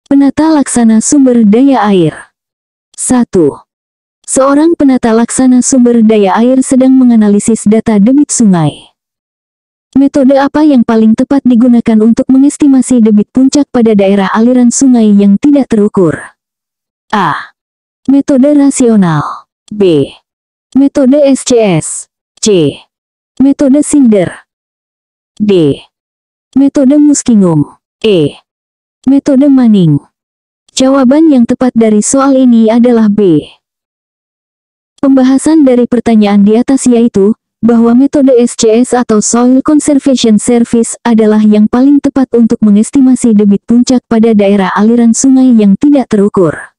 Penata laksana sumber daya air. 1. Seorang penata laksana sumber daya air sedang menganalisis data debit sungai. Metode apa yang paling tepat digunakan untuk mengestimasi debit puncak pada daerah aliran sungai yang tidak terukur? A. Metode rasional. B. Metode SCS. C. Metode Sinder. D. Metode Muskingum. E. Metode Manning. Jawaban yang tepat dari soal ini adalah B. Pembahasan dari pertanyaan di atas yaitu, bahwa metode SCS atau Soil Conservation Service adalah yang paling tepat untuk mengestimasi debit puncak pada daerah aliran sungai yang tidak terukur.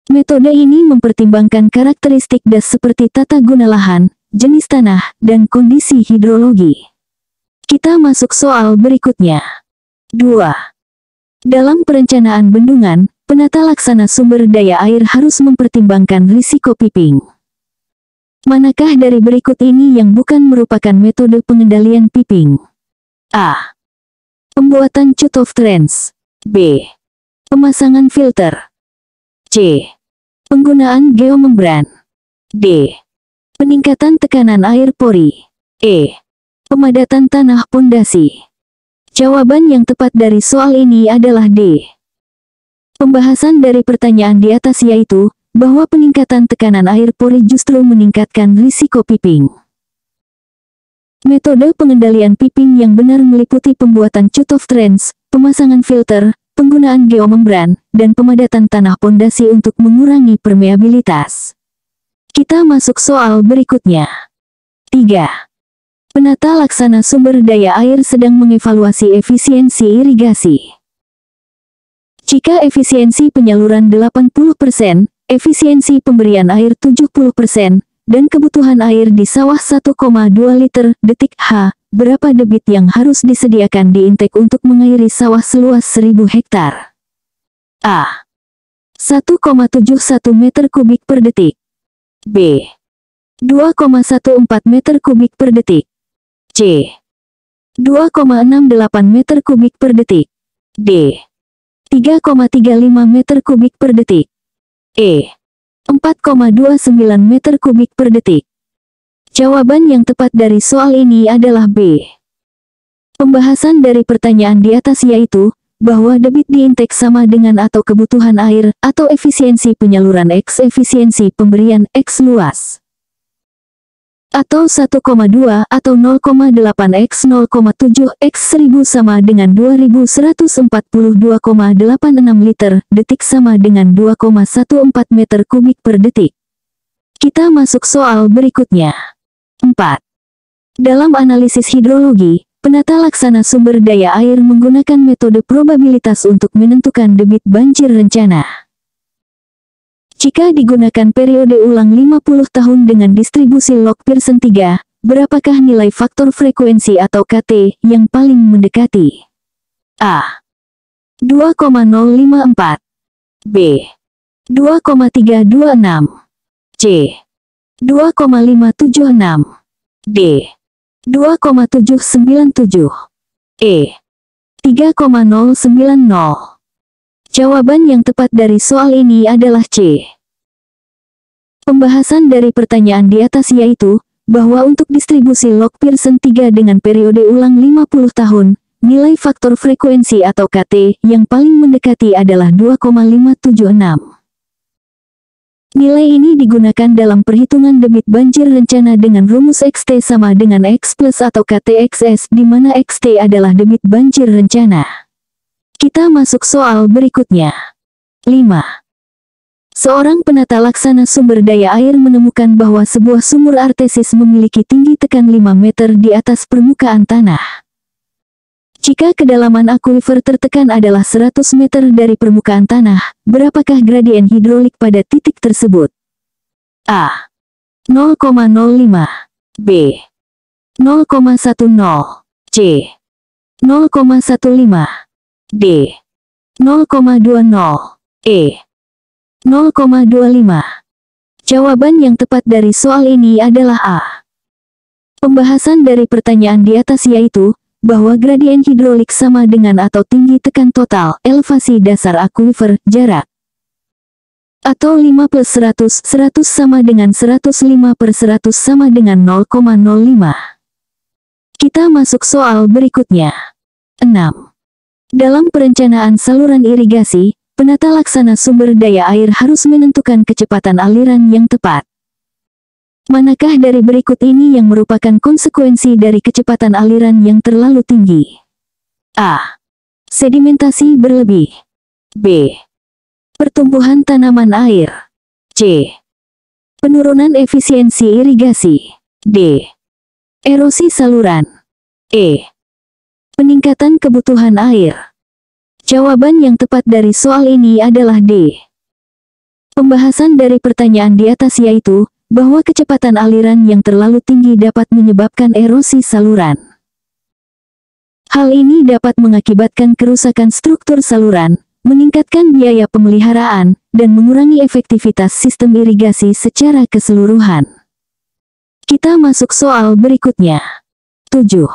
Metode ini mempertimbangkan karakteristik das seperti tata guna lahan, jenis tanah, dan kondisi hidrologi. Kita masuk soal berikutnya. 2. Dalam perencanaan bendungan, penata laksana sumber daya air harus mempertimbangkan risiko piping. Manakah dari berikut ini yang bukan merupakan metode pengendalian piping? A. Pembuatan cut-off trench. B. Pemasangan filter. C. Penggunaan geomembran. D. Peningkatan tekanan air pori. E. Pemadatan tanah pondasi. Jawaban yang tepat dari soal ini adalah D. Pembahasan dari pertanyaan di atas yaitu, bahwa peningkatan tekanan air pori justru meningkatkan risiko piping. Metode pengendalian piping yang benar meliputi pembuatan cut-off trench, pemasangan filter, penggunaan geomembran, dan pemadatan tanah pondasi untuk mengurangi permeabilitas. Kita masuk soal berikutnya. 3. Penata laksana sumber daya air sedang mengevaluasi efisiensi irigasi. Jika efisiensi penyaluran 80%, efisiensi pemberian air 70%, dan kebutuhan air di sawah 1,2 liter detik H, berapa debit yang harus disediakan di intake untuk mengairi sawah seluas 1000 hektar? A. 1,71 meter kubik per detik. B. 2,14 meter kubik per detik. C. 2,68 meter kubik per detik. D. 3,35 meter kubik per detik. E. 4,29 meter kubik per detik. Jawaban yang tepat dari soal ini adalah B. Pembahasan dari pertanyaan di atas yaitu, bahwa debit di intake sama dengan atau kebutuhan air, atau efisiensi penyaluran X efisiensi pemberian X luas. Atau 1,2 atau 0,8 X 0,7 X 1000 sama dengan 2142,86 liter detik sama dengan 2,14 meter kubik per detik. Kita masuk soal berikutnya. 4. Dalam analisis hidrologi, penata laksana sumber daya air menggunakan metode probabilitas untuk menentukan debit banjir rencana. Jika digunakan periode ulang 50 tahun dengan distribusi log Pearson 3, berapakah nilai faktor frekuensi atau KT yang paling mendekati? A. 2,054. B. 2,326. C. 2,576. D. 2,797. E. 3,090. Jawaban yang tepat dari soal ini adalah C. Pembahasan dari pertanyaan di atas yaitu, bahwa untuk distribusi log Pearson 3 dengan periode ulang 50 tahun, nilai faktor frekuensi atau KT yang paling mendekati adalah 2,576. Nilai ini digunakan dalam perhitungan debit banjir rencana dengan rumus XT sama dengan X plus atau KTXS di mana XT adalah debit banjir rencana. Kita masuk soal berikutnya. 5. Seorang penata laksana sumber daya air menemukan bahwa sebuah sumur artesis memiliki tinggi tekan 5 meter di atas permukaan tanah. Jika kedalaman akuifer tertekan adalah 100 meter dari permukaan tanah, berapakah gradien hidrolik pada titik tersebut? A. 0,05. B. 0,10. C. 0,15. D. 0,20. E. 0,25. Jawaban yang tepat dari soal ini adalah A. Pembahasan dari pertanyaan di atas yaitu, bahwa gradien hidrolik sama dengan atau tinggi tekan total, elevasi dasar akuifer, jarak. Atau 5 plus 100, 100 sama dengan 105 per 100 sama dengan 0,05. Kita masuk soal berikutnya. 6. Dalam perencanaan saluran irigasi, penata laksana sumber daya air harus menentukan kecepatan aliran yang tepat. Manakah dari berikut ini yang merupakan konsekuensi dari kecepatan aliran yang terlalu tinggi? A. Sedimentasi berlebih. B. Pertumbuhan tanaman air. C. Penurunan efisiensi irigasi. D. Erosi saluran. E. Peningkatan kebutuhan air. Jawaban yang tepat dari soal ini adalah D. Pembahasan dari pertanyaan di atas yaitu, bahwa kecepatan aliran yang terlalu tinggi dapat menyebabkan erosi saluran. Hal ini dapat mengakibatkan kerusakan struktur saluran, meningkatkan biaya pemeliharaan, dan mengurangi efektivitas sistem irigasi secara keseluruhan. Kita masuk soal berikutnya. 7.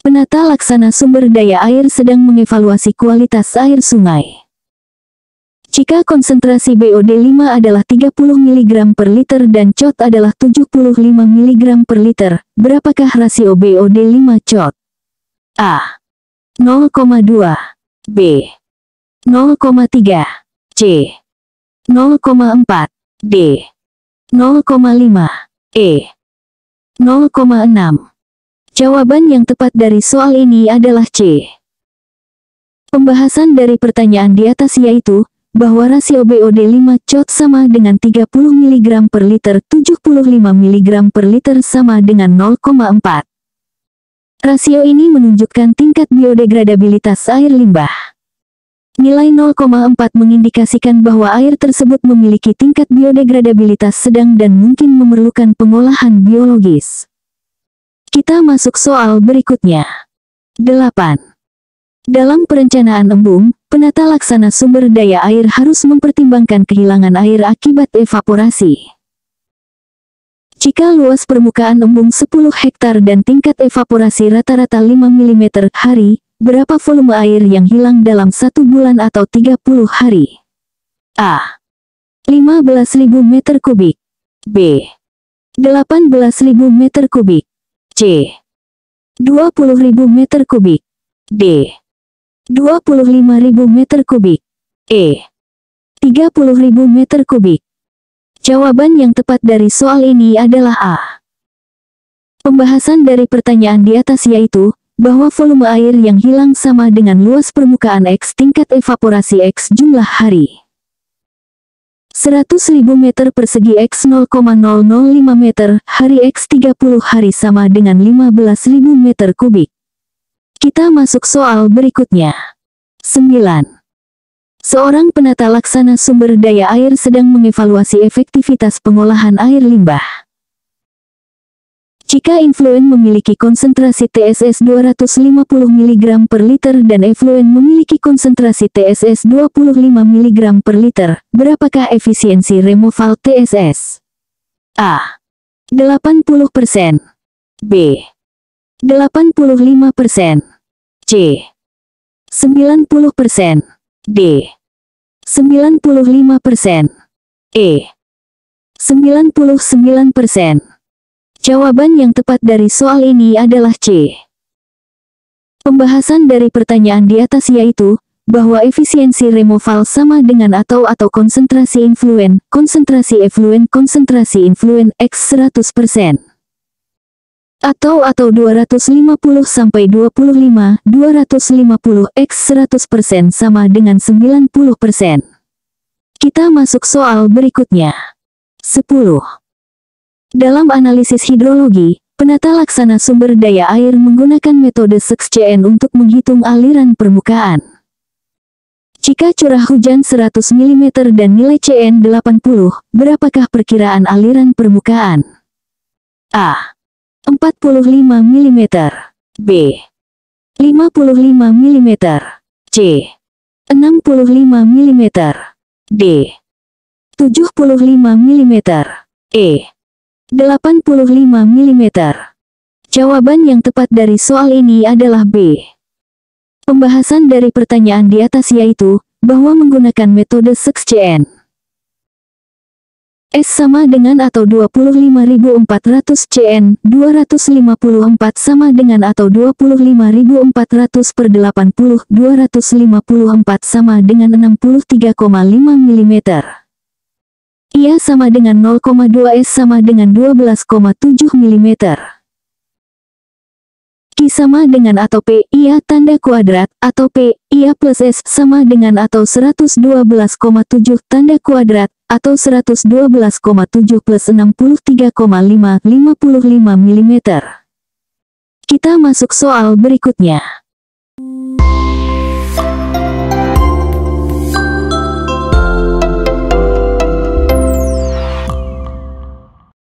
Penata laksana sumber daya air sedang mengevaluasi kualitas air sungai. Jika konsentrasi BOD5 adalah 30 mg per liter dan COT adalah 75 mg per liter, berapakah rasio BOD5 COT? A. 0,2. B. 0,3. C. 0,4. D. 0,5. E. 0,6. Jawaban yang tepat dari soal ini adalah C. Pembahasan dari pertanyaan di atas yaitu, bahwa rasio BOD5 COT sama dengan 30 mg per liter, 75 mg per liter sama dengan 0,4. Rasio ini menunjukkan tingkat biodegradabilitas air limbah. Nilai 0,4 mengindikasikan bahwa air tersebut memiliki tingkat biodegradabilitas sedang dan mungkin memerlukan pengolahan biologis. Kita masuk soal berikutnya. 8. Dalam perencanaan embung, penata laksana sumber daya air harus mempertimbangkan kehilangan air akibat evaporasi. Jika luas permukaan embung 10 hektar dan tingkat evaporasi rata-rata 5 mm hari, berapa volume air yang hilang dalam 1 bulan atau 30 hari? A. 15.000 meter kubik. B. 18.000 meter kubik. C. 20.000 meter kubik. D. 25.000 meter kubik. E. 30.000 meter kubik. Jawaban yang tepat dari soal ini adalah A. Pembahasan dari pertanyaan di atas yaitu, bahwa volume air yang hilang sama dengan luas permukaan X tingkat evaporasi X jumlah hari. 100.000 meter persegi X 0,005 meter, hari X 30 hari sama dengan 15.000 meter kubik. Kita masuk soal berikutnya. 9. Seorang penata laksana sumber daya air sedang mengevaluasi efektivitas pengolahan air limbah. Jika influen memiliki konsentrasi TSS 250 mg per liter dan efluen memiliki konsentrasi TSS 25 mg per liter, berapakah efisiensi removal TSS? A. 80%. B. 85%. C. 90%. D. 95%. E. 99%. Jawaban yang tepat dari soal ini adalah C. Pembahasan dari pertanyaan di atas yaitu, bahwa efisiensi removal sama dengan atau konsentrasi influen, konsentrasi efluen X 100%. Atau 250 sampai 25, 250 X 100% sama dengan 90%. Kita masuk soal berikutnya. 10. Dalam analisis hidrologi, penata laksana sumber daya air menggunakan metode SEKS-CN untuk menghitung aliran permukaan. Jika curah hujan 100 mm dan nilai CN 80, berapakah perkiraan aliran permukaan? A. 45 mm. B. 55 mm. C. 65 mm. D. 75 mm. E. 85 mm. Jawaban yang tepat dari soal ini adalah B. Pembahasan dari pertanyaan di atas yaitu, bahwa menggunakan metode SEKSCN. S sama dengan atau 25.400 CN, 254 sama dengan atau 25.400 per 80, 254 sama dengan 63,5 mm. Ia sama dengan 0,2 S sama dengan 12,7 mm. Q sama dengan atau P, ia tanda kuadrat, atau P, ia plus S sama dengan atau 112,7 tanda kuadrat, atau 112,7 plus 63,5, 55 mm. Kita masuk soal berikutnya.